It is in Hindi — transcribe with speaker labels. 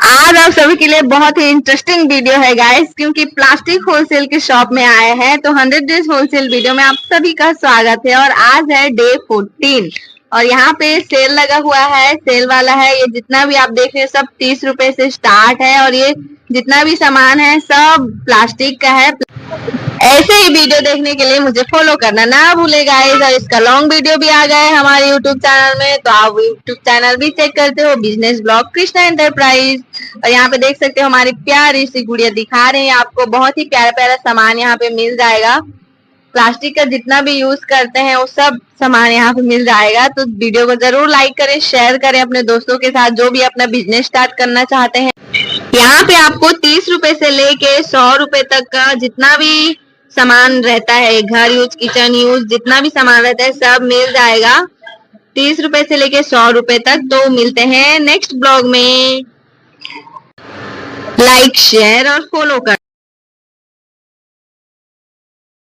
Speaker 1: आज आप सभी के लिए बहुत ही इंटरेस्टिंग वीडियो है गाइस, क्योंकि प्लास्टिक होलसेल के शॉप में आए हैं। तो 100 डेज होलसेल वीडियो में आप सभी का स्वागत है। और आज है डे 14 और यहाँ पे सेल लगा हुआ है, सेल वाला है। ये जितना भी आप देख रहे हैं सब 30 रुपए से स्टार्ट है और ये जितना भी सामान है सब प्लास्टिक का है। ऐसे ही वीडियो देखने के लिए मुझे फॉलो करना ना भूले गाइस। और इसका लॉन्ग वीडियो भी आ गया है हमारे यूट्यूब चैनल में, तो आप यूट्यूब चैनल भी चेक करते हो, बिजनेस ब्लॉग कृष्णा एंटरप्राइज। और यहाँ पे देख सकते हो हमारी प्यारी सी गुड़िया दिखा रहे हैं आपको। बहुत ही प्यारा प्यारा सामान यहाँ पे मिल जाएगा। प्लास्टिक का जितना भी यूज करते हैं वो सब सामान यहाँ पे मिल जाएगा। तो वीडियो को जरूर लाइक करें, शेयर करें अपने दोस्तों के साथ जो भी अपना बिजनेस स्टार्ट करना चाहते हैं। यहाँ पे आपको 30 रुपए से लेके 100 रुपए तक का जितना भी सामान रहता है, घर यूज, किचन यूज, जितना भी सामान रहता है सब मिल जाएगा 30 रुपए से लेके 100 रुपए तक। तो मिलते हैं नेक्स्ट ब्लॉग में। लाइक, शेयर और फॉलो कर